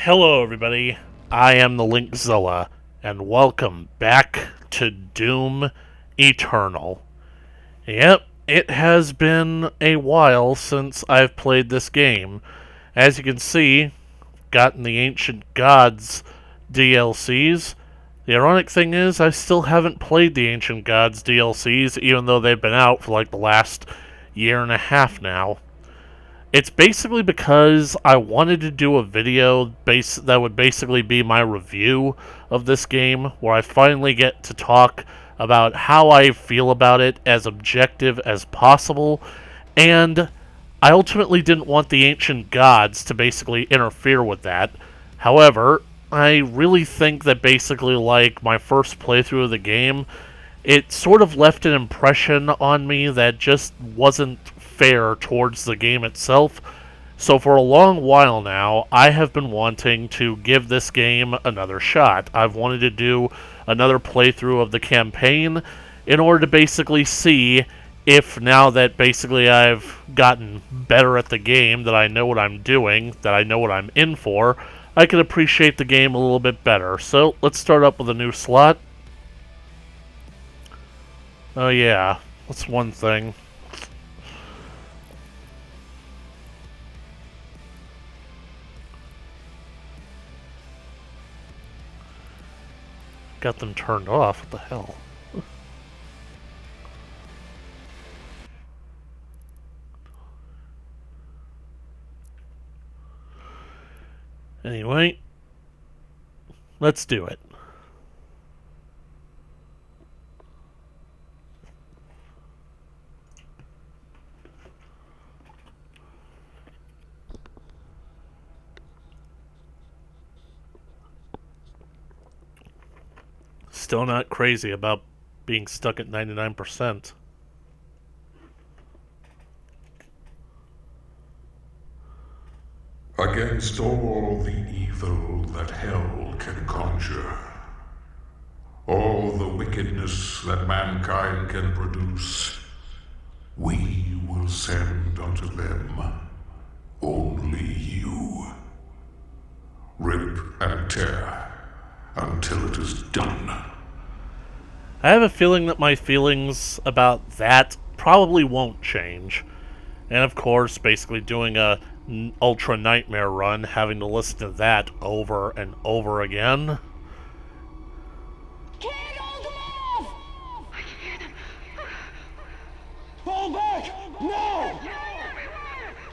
Hello, everybody. I am the Linkzilla, and welcome back to Doom Eternal. Yep, it has been a while since I've played this game. As you can see, gotten the Ancient Gods DLCs. The ironic thing is, I still haven't played the Ancient Gods DLCs, even though they've been out for like the last year and a half now. It's basically because I wanted to do a video that would basically be my review of this game, where I finally get to talk about how I feel about it as objective as possible, and I ultimately didn't want the Ancient Gods to basically interfere with that. However, I really think that basically, like my first playthrough of the game, it sort of left an impression on me that just wasn't fair towards the game itself. So for a long while now, I have been wanting to give this game another shot. I've wanted to do another playthrough of the campaign in order to basically see if, now that basically I've gotten better at the game, that I know what I'm doing, that I know what I'm in for, I can appreciate the game a little bit better. So let's start up with a new slot. Oh yeah, that's one thing. Got them turned off, what the hell? Anyway, let's do it. Still not crazy about being stuck at 99%. Against all the evil that hell can conjure, all the wickedness that mankind can produce, we will send unto them only you. Rip and tear until it is done. I have a feeling that my feelings about that probably won't change. And of course, basically doing a Ultra Nightmare run, having to listen to that over and over again. Can't hold them off! I can hear them. Fall back! No!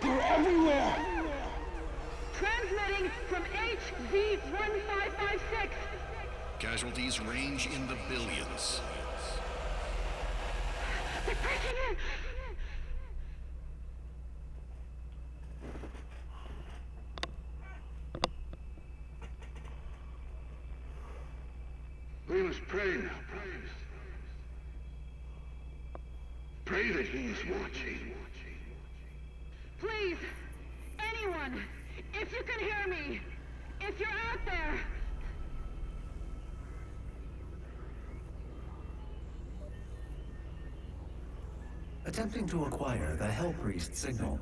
They're everywhere! Transmitting from HZ-1556. Casualties range in the billions. They're breaking in! We must pray now. Pray that he is watching. Please, anyone, if you can hear me, if you're out there. Attempting to acquire the Hell Priest signal.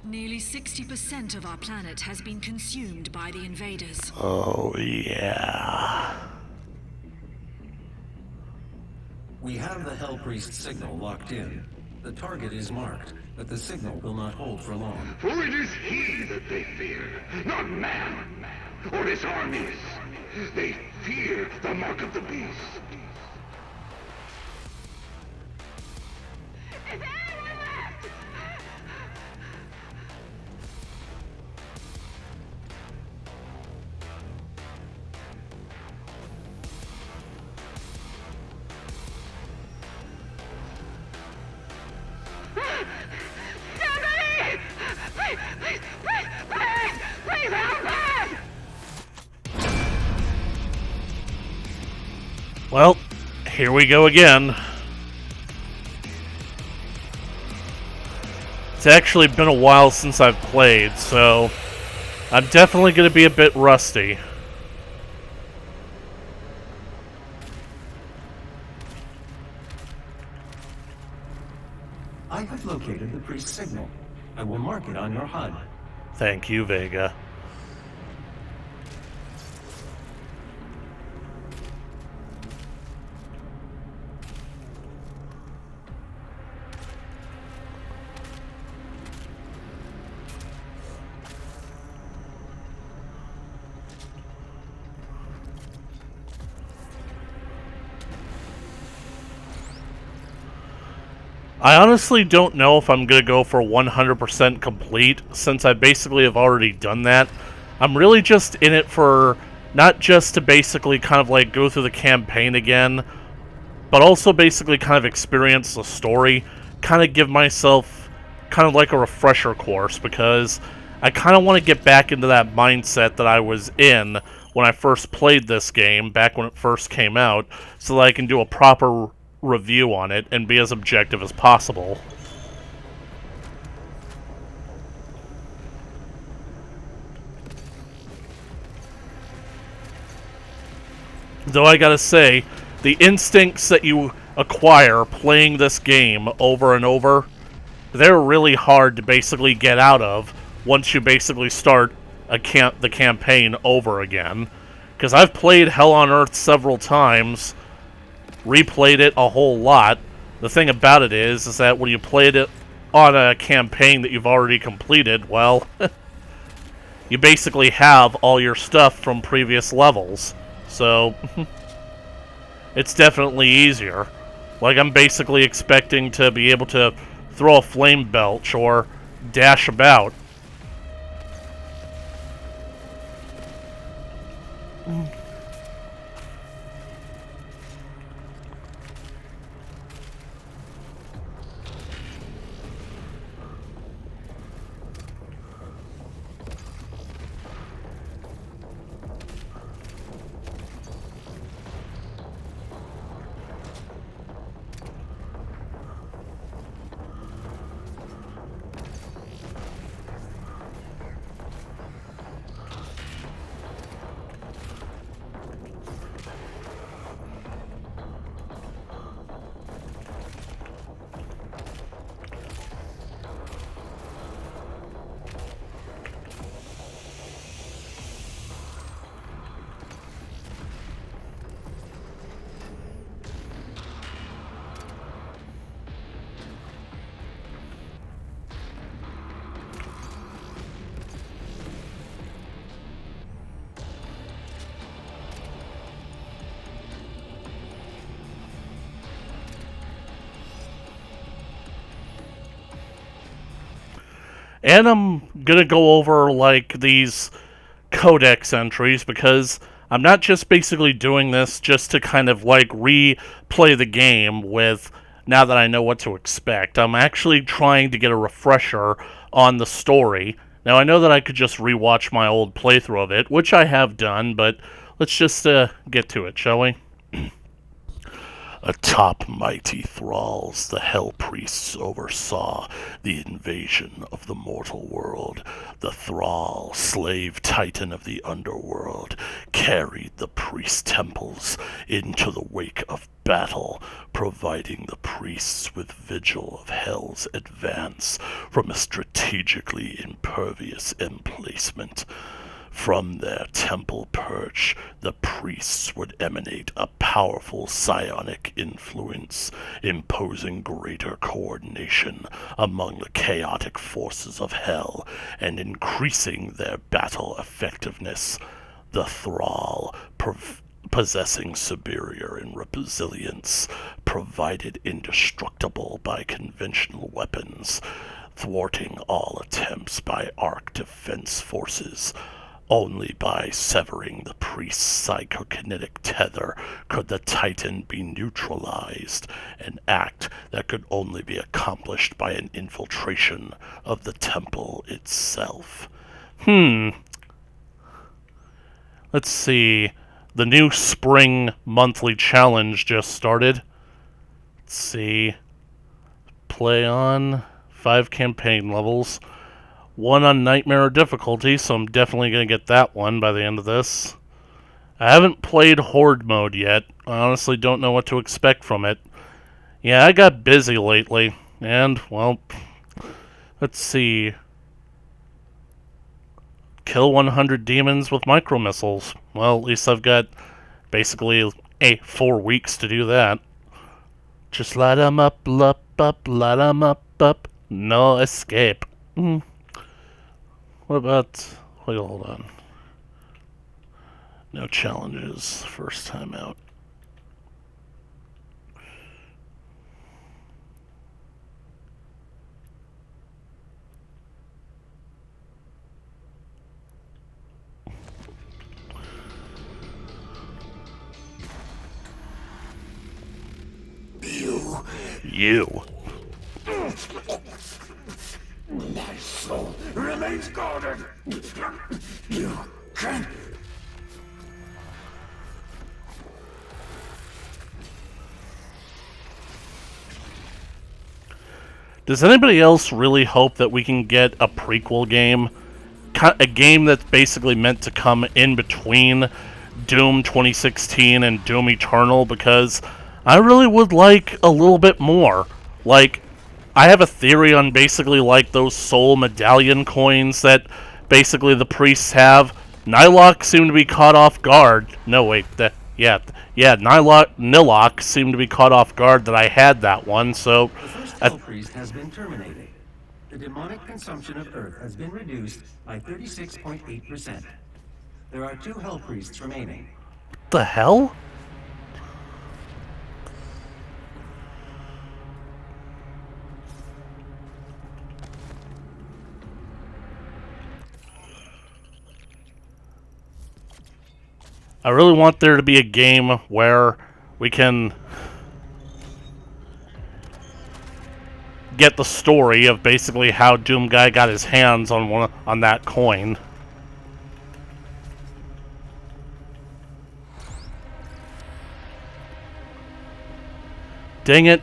Nearly 60% of our planet has been consumed by the invaders. Oh yeah. We have the Hell Priest signal locked in. The target is marked, but the signal will not hold for long. For it is he that they fear, not man or his armies. They fear the mark of the beast. Is there anyone left? Somebody! Please help us! Well, here we go again. It's actually been a while since I've played, so I'm definitely going to be a bit rusty. I have located the priest signal. I will mark it on your HUD. Thank you, Vega. I honestly don't know if I'm going to go for 100% complete, since I basically have already done that. I'm really just in it for, not just to basically kind of like go through the campaign again, but also basically kind of experience the story, kind of give myself kind of like a refresher course, because I kind of want to get back into that mindset that I was in when I first played this game, back when it first came out, so that I can do a proper review on it and be as objective as possible. Though I gotta say, the instincts that you acquire playing this game over and over, they're really hard to basically get out of once you basically start the campaign over again. Because I've played Hell on Earth several times, replayed it a whole lot. The thing about it is that when you played it on a campaign that you've already completed, well, you basically have all your stuff from previous levels. So, it's definitely easier. Like, I'm basically expecting to be able to throw a flame belch or dash about. And I'm gonna go over, like, these codex entries, because I'm not just basically doing this just to kind of, like, replay the game with, now that I know what to expect. I'm actually trying to get a refresher on the story. Now, I know that I could just rewatch my old playthrough of it, which I have done, but let's just get to it, shall we? Atop mighty thralls, the Hell Priests oversaw the invasion of the mortal world. The thrall, slave titan of the underworld, carried the priest temples into the wake of battle, providing the priests with vigil of Hell's advance from a strategically impervious emplacement. From their temple perch, the priests would emanate a powerful psionic influence, imposing greater coordination among the chaotic forces of Hell and increasing their battle effectiveness. The thrall, possessing superior in resilience, provided indestructible by conventional weapons, thwarting all attempts by Ark defense forces. Only by severing the priest's psychokinetic tether could the Titan be neutralized, an act that could only be accomplished by an infiltration of the temple itself. Let's see. The new spring monthly challenge just started. Let's see. Play on 5 campaign levels. 1 on Nightmare difficulty, so I'm definitely going to get that one by the end of this. I haven't played Horde mode yet. I honestly don't know what to expect from it. Yeah, I got busy lately, and, well, let's see. kill 100 demons with micro missiles. Well, at least I've got basically 4 weeks to do that. Just light 'em up, light 'em up, no escape. What about... Wait, hold on. No challenges, first time out. You. My soul remains guarded. You can't. Does anybody else really hope that we can get a prequel game? A game that's basically meant to come in between Doom 2016 and Doom Eternal, because I really would like a little bit more. Like, I have a theory on basically like those soul medallion coins that basically the priests have. Nilok seemed to be caught off guard. No, wait, Nilok seemed to be caught off guard that I had that one, so... The first Hell Priest has been terminated. The demonic consumption of Earth has been reduced by 36.8%. There are 2 Hell Priests remaining. What the hell? I really want there to be a game where we can get the story of basically how Doom Guy got his hands on that coin. Dang it.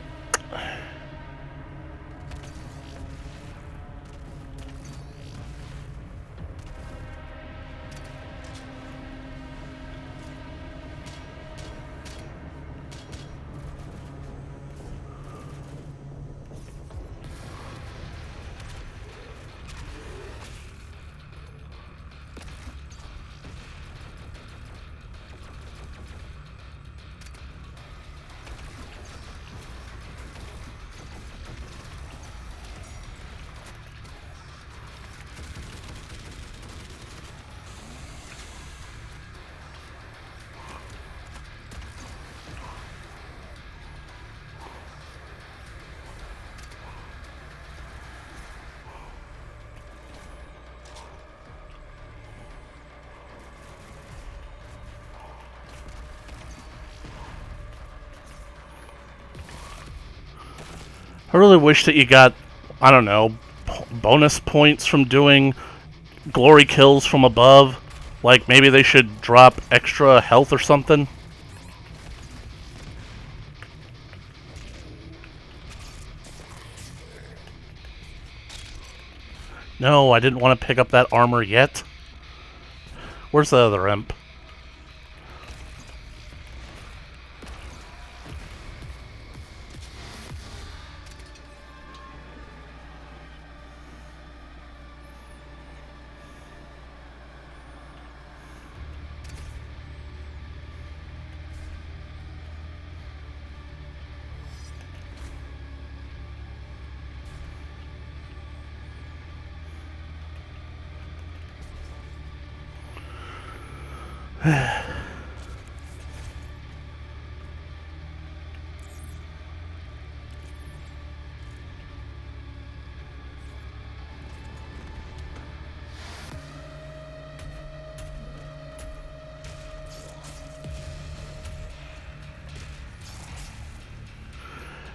I really wish that you got, I don't know, bonus points from doing glory kills from above. Like, maybe they should drop extra health or something. No, I didn't want to pick up that armor yet. Where's the other imp?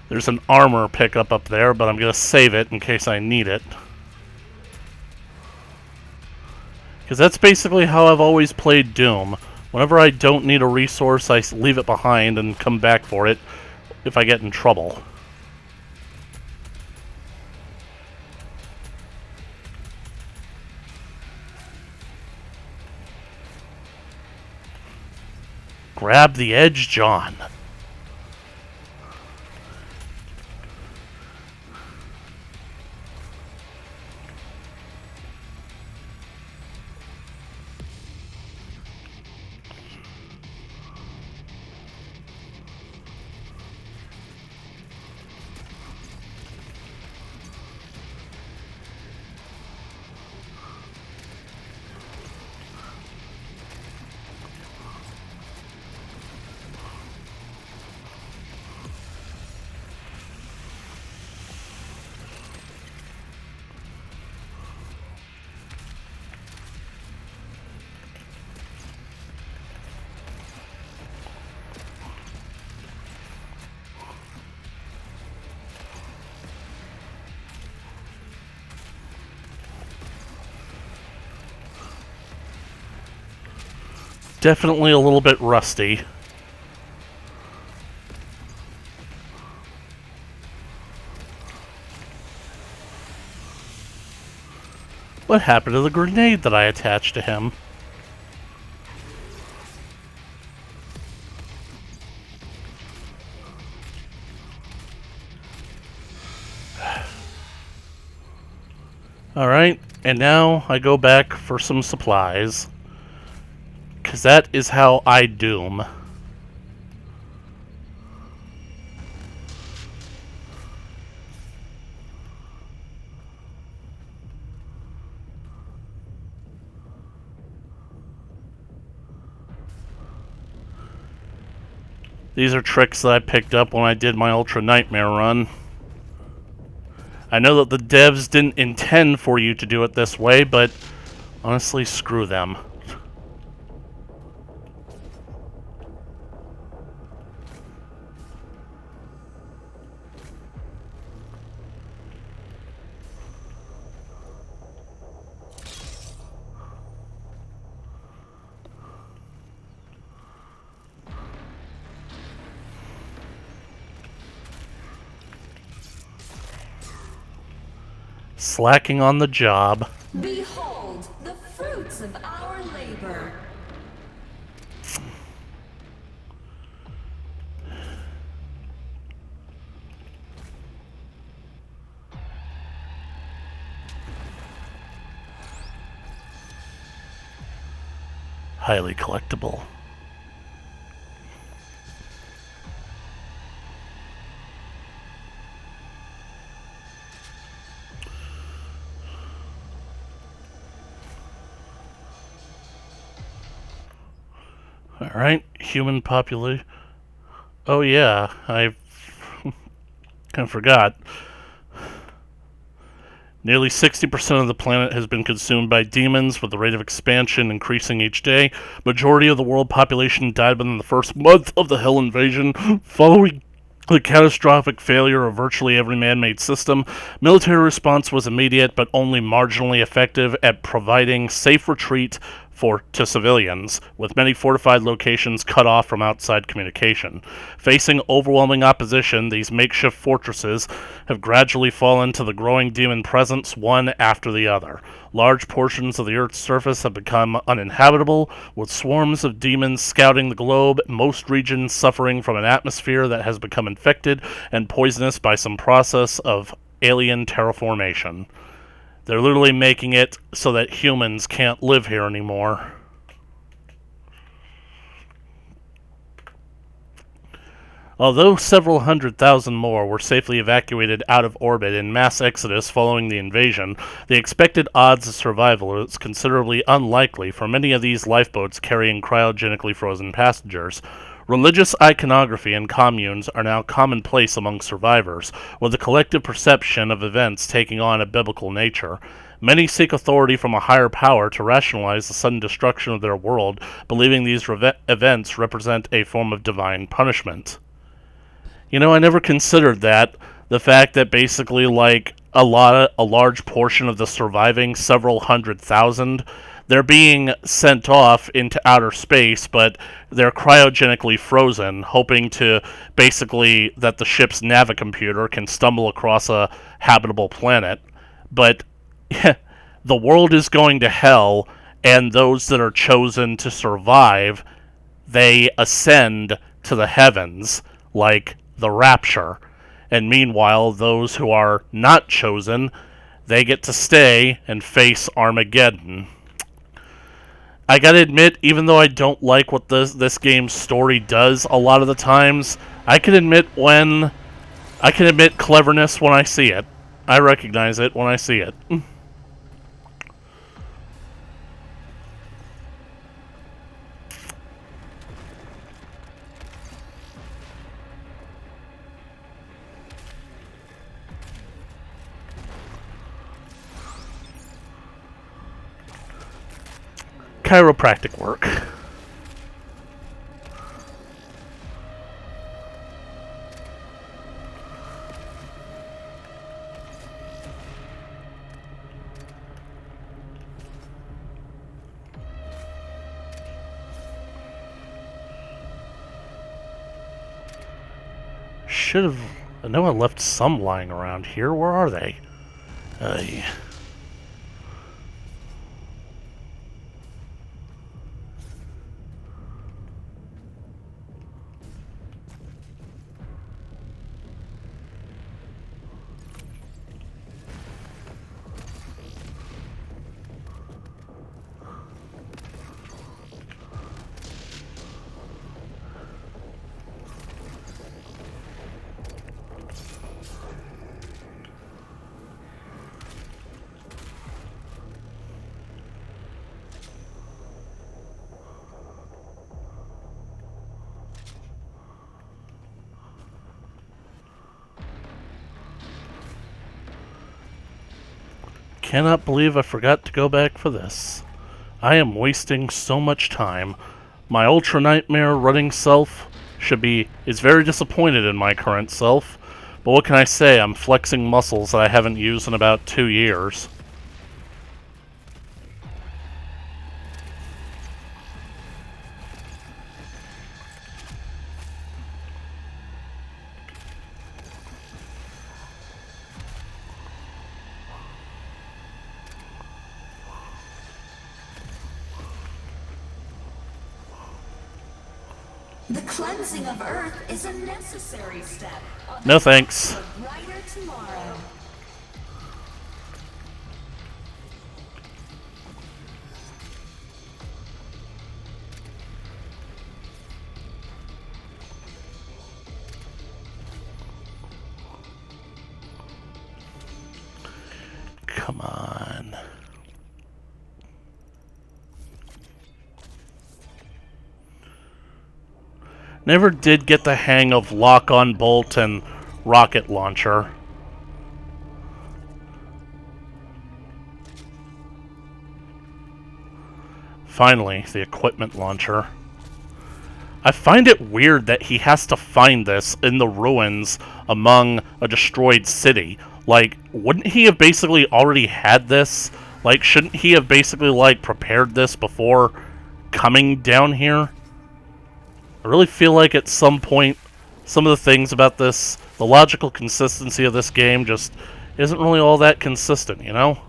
There's an armor pickup up there, but I'm going to save it in case I need it. Because that's basically how I've always played Doom. Whenever I don't need a resource, I leave it behind and come back for it if I get in trouble. Grab the edge, John. definitely a little bit rusty. What happened to the grenade that I attached to him? Alright, and now I go back for some supplies. 'Cause that is how I doom. These are tricks that I picked up when I did my Ultra Nightmare run. I know that the devs didn't intend for you to do it this way, but honestly, screw them. Slacking on the job. Behold the fruits of our labor. Highly collectible. Alright, human population. Oh yeah, I kind of forgot. Nearly 60% of the planet has been consumed by demons, with the rate of expansion increasing each day. Majority of the world population died within the first month of the Hell invasion, following the catastrophic failure of virtually every man-made system. Military response was immediate, but only marginally effective at providing safe retreat to civilians, with many fortified locations cut off from outside communication. Facing overwhelming opposition, these makeshift fortresses have gradually fallen to the growing demon presence one after the other. Large portions of the Earth's surface have become uninhabitable, with swarms of demons scouting the globe, most regions suffering from an atmosphere that has become infected and poisonous by some process of alien terraformation. They're literally making it so that humans can't live here anymore. Although several 100,000 more were safely evacuated out of orbit in mass exodus following the invasion, the expected odds of survival is considerably unlikely for many of these lifeboats carrying cryogenically frozen passengers. Religious iconography and communes are now commonplace among survivors, with the collective perception of events taking on a biblical nature. Many seek authority from a higher power to rationalize the sudden destruction of their world, believing these events represent a form of divine punishment. You know, I never considered that. The fact that basically, like, a large portion of the surviving several 100,000, they're being sent off into outer space, but they're cryogenically frozen, hoping to basically that the ship's navicomputer can stumble across a habitable planet. But the world is going to hell, and those that are chosen to survive, they ascend to the heavens, like the rapture. And meanwhile, those who are not chosen, they get to stay and face Armageddon. I gotta admit, even though I don't like what this game's story does a lot of the times, I can admit cleverness when I see it. I recognize it when I see it. Chiropractic work. should have... I know I left some lying around here. Where are they? Yeah. Cannot believe I forgot to go back for this. I am wasting so much time. My Ultra Nightmare running self is very disappointed in my current self, but what can I say? I'm flexing muscles that I haven't used in about 2 years. The cleansing of Earth is a necessary step. No thanks. A brighter tomorrow. Come on. Never did get the hang of lock-on bolt and rocket launcher. Finally, the equipment launcher. I find it weird that he has to find this in the ruins among a destroyed city. Like, wouldn't he have basically already had this? Like, shouldn't he have basically, like, prepared this before coming down here? I really feel like at some point, some of the things about this, the logical consistency of this game just isn't really all that consistent, you know?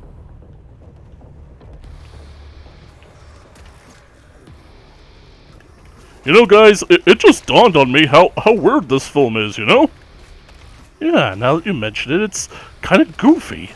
You know, guys, it just dawned on me how weird this film is, you know? Yeah, now that you mention it, it's kind of goofy.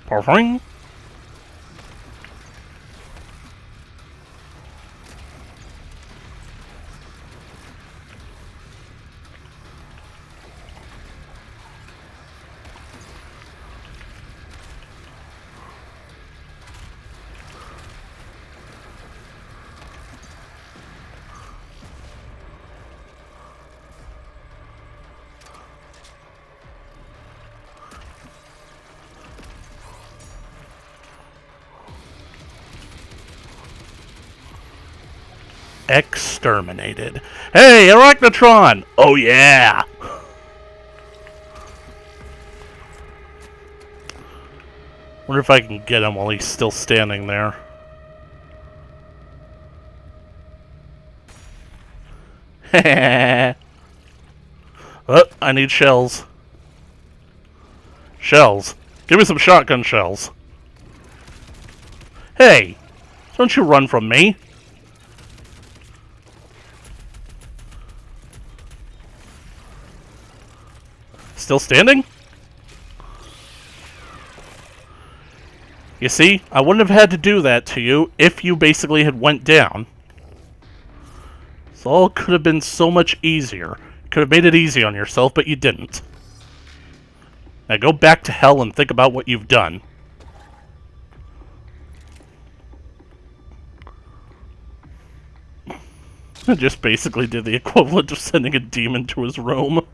Perfect. Exterminated. Hey, Arachnotron! Oh yeah! Wonder if I can get him while he's still standing there. Oh, I need shells. Shells. Give me some shotgun shells. Hey! Don't you run from me! Still standing? You see, I wouldn't have had to do that to you if you basically had went down. So all could have been so much easier. Could have made it easy on yourself, but you didn't. Now go back to hell and think about what you've done. Just basically did the equivalent of sending a demon to his room.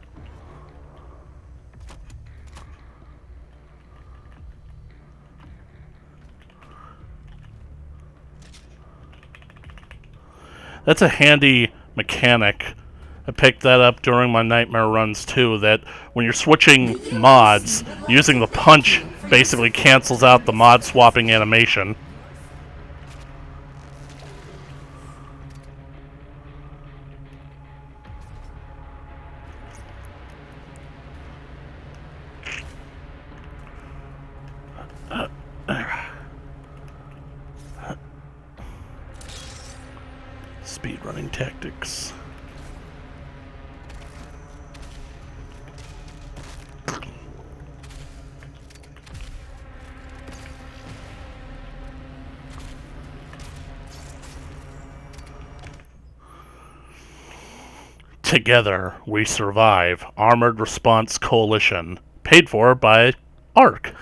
That's a handy mechanic. I picked that up during my nightmare runs too, that when you're switching mods, using the punch basically cancels out the mod swapping animation. Speedrunning tactics. Together, we survive. Armored Response Coalition. Paid for by ARC.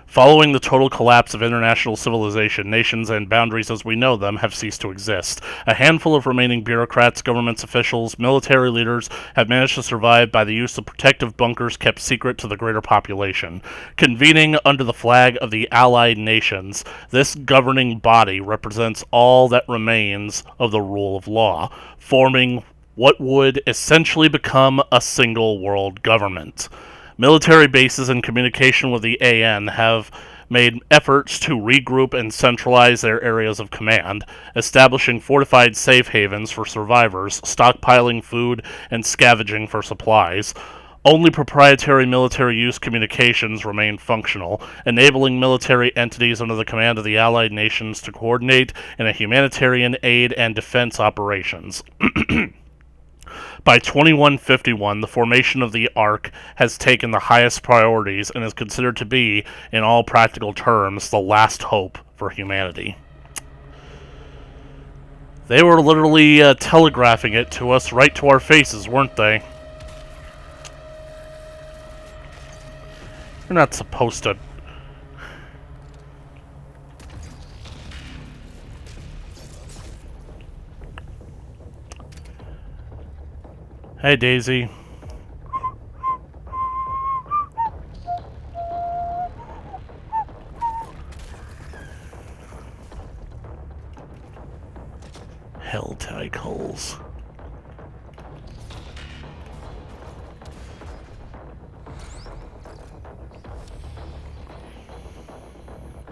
Following the total collapse of international civilization, nations and boundaries as we know them have ceased to exist. A handful of remaining bureaucrats, government officials, military leaders have managed to survive by the use of protective bunkers kept secret to the greater population. Convening under the flag of the Allied Nations, this governing body represents all that remains of the rule of law, forming what would essentially become a single world government. Military bases in communication with the AN have made efforts to regroup and centralize their areas of command, establishing fortified safe havens for survivors, stockpiling food, and scavenging for supplies. Only proprietary military use communications remain functional, enabling military entities under the command of the Allied Nations to coordinate in a humanitarian aid and defense operations. By 2151, the formation of the ARC has taken the highest priorities and is considered to be, in all practical terms, the last hope for humanity. They were literally telegraphing it to us right to our faces, weren't they? You're not supposed to... Hey, Daisy. Hell-tag holes.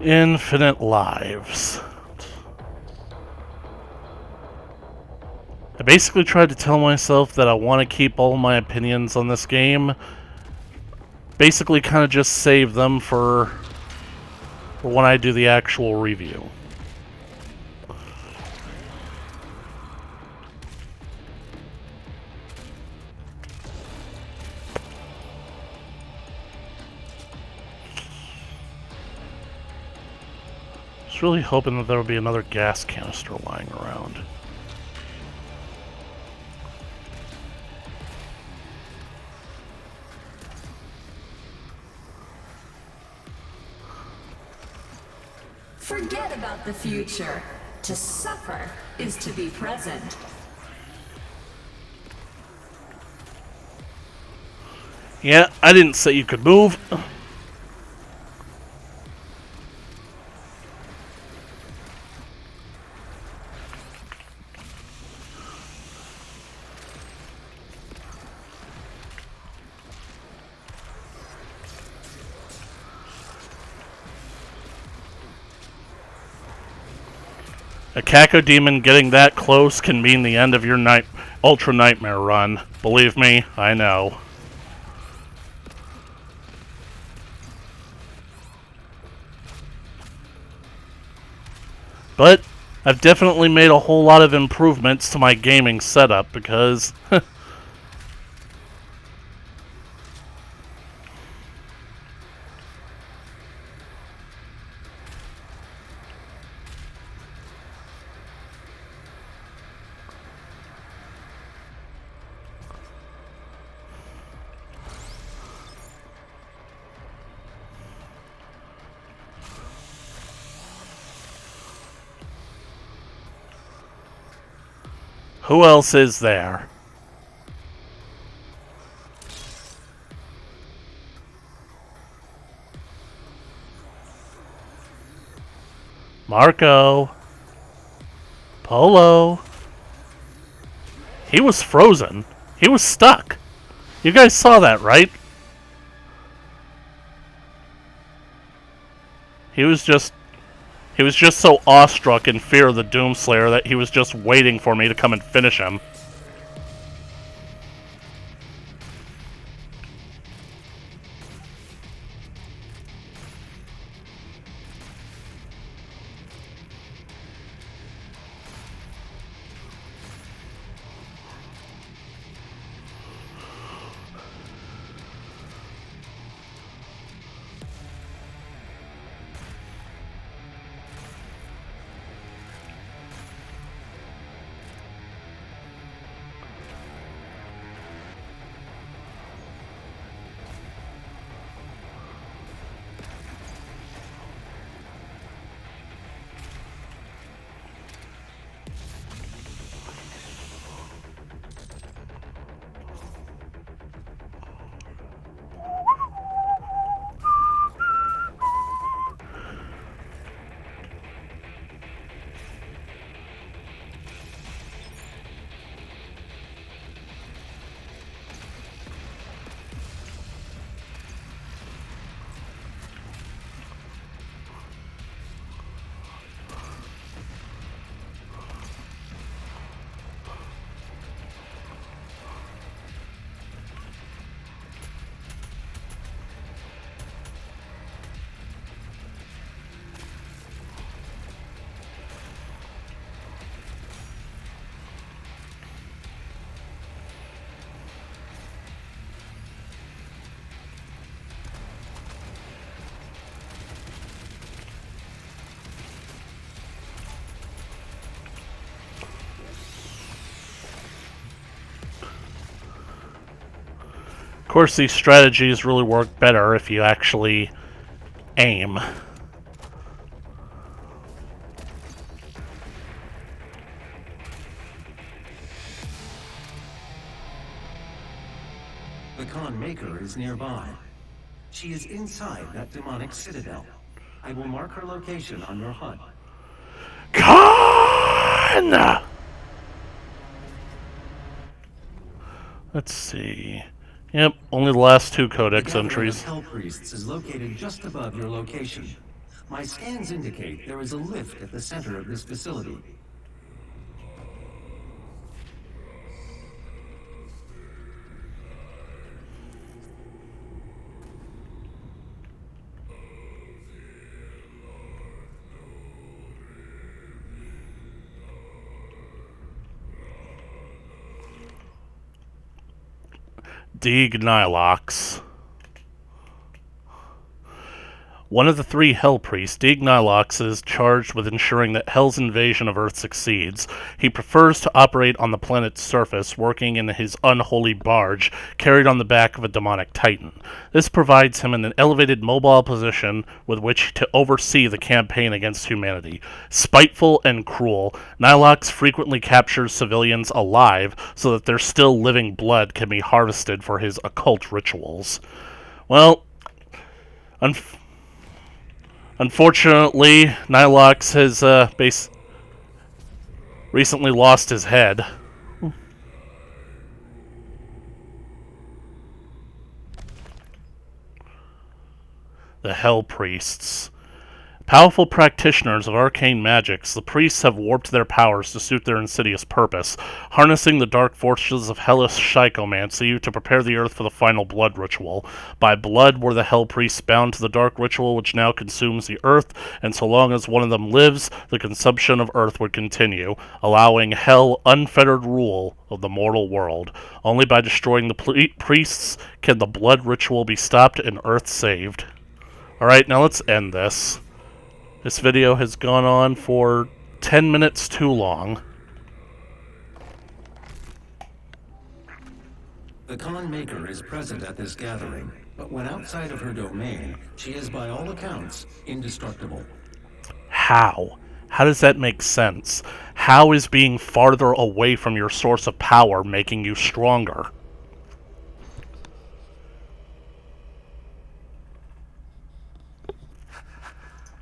Infinite lives. I basically tried to tell myself that I want to keep all my opinions on this game. Basically kind of just save them for when I do the actual review. I was really hoping that there would be another gas canister lying around. Forget about the future. To suffer is to be present. Yeah, I didn't say you could move. A Cacodemon getting that close can mean the end of your Ultra Nightmare run. Believe me, I know. But I've definitely made a whole lot of improvements to my gaming setup because... Who else is there? Marco. Polo. He was frozen. He was stuck. You guys saw that, right? He was just so awestruck in fear of the Doomslayer that he was just waiting for me to come and finish him. Of course, these strategies really work better if you actually aim. The Khan Maker is nearby. She is inside that demonic citadel. I will mark her location on your HUD. Khan! Let's see. Yep, only the last two codex entries. The Hell Priests is located just above your location. My scans indicate there is a lift at the center of this facility. Deeg Nilox. One of the three Hell Priests, Deeg Nilox, is charged with ensuring that Hell's invasion of Earth succeeds. He prefers to operate on the planet's surface, working in his unholy barge, carried on the back of a demonic titan. This provides him an elevated mobile position with which to oversee the campaign against humanity. Spiteful and cruel, Nilox frequently captures civilians alive so that their still living blood can be harvested for his occult rituals. Well, unfortunately, Nilox has recently lost his head. The Hell Priests. Powerful practitioners of arcane magics, the priests have warped their powers to suit their insidious purpose, harnessing the dark forces of hellish psychomancy to prepare the earth for the final blood ritual. By blood were the Hell Priests bound to the dark ritual which now consumes the earth, and so long as one of them lives, the consumption of earth would continue, allowing Hell unfettered rule of the mortal world. Only by destroying the priests can the blood ritual be stopped and earth saved. Alright, now let's end this. This video has gone on for 10 minutes too long. The Khan Maker is present at this gathering, but when outside of her domain, she is by all accounts indestructible. How? How does that make sense? how is being farther away from your source of power making you stronger?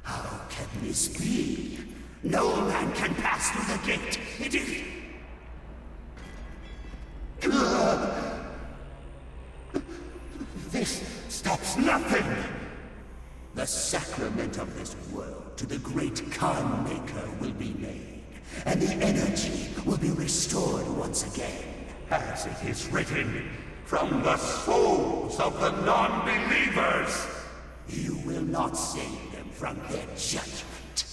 How can this be? No man can pass through the gate. It is... This stops nothing. The sacrament of this world to the great Khan Maker will be made, and the energy will be restored once again. As it is written, from the souls of the non-believers. You will not save them from their judgment.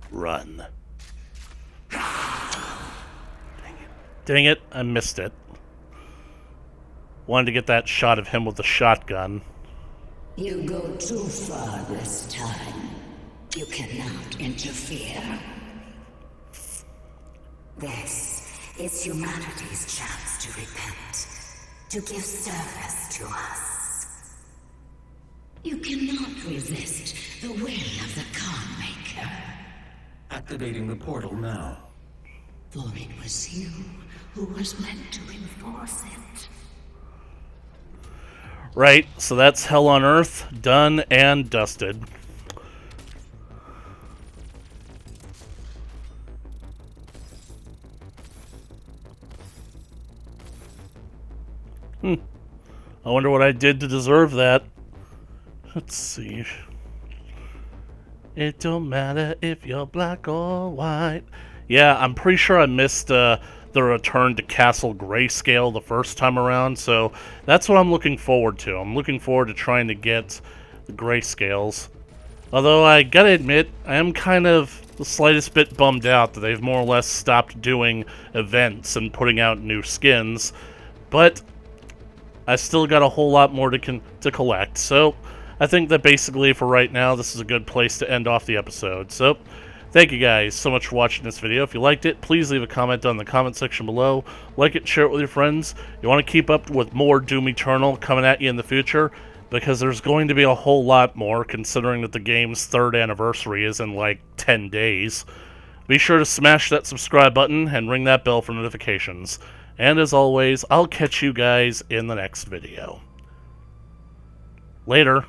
Run. Dang it, I missed it. Wanted to get that shot of him with the shotgun. You go too far this time. You cannot interfere. This is humanity's chance to repent, to give service to us. You cannot resist the will of the Khan Maker. Activating the portal now. For it was you who was meant to enforce it. Right, so that's Hell on Earth, done and dusted. I wonder what I did to deserve that. Let's see. It don't matter if you're black or white. Yeah, I'm pretty sure I missed the return to Castle Grayscale the first time around, so that's what I'm looking forward to. I'm looking forward to trying to get the Grayscales. Although I gotta admit, I am kind of the slightest bit bummed out that they've more or less stopped doing events and putting out new skins, but I still got a whole lot more to collect, so I think that basically for right now, this is a good place to end off the episode. So, thank you guys so much for watching this video. If you liked it, please leave a comment down in the comment section below. Like it, share it with your friends. You want to keep up with more Doom Eternal coming at you in the future, because there's going to be a whole lot more, considering that the game's 3rd anniversary is in like 10 days. Be sure to smash that subscribe button and ring that bell for notifications. And as always, I'll catch you guys in the next video. Later.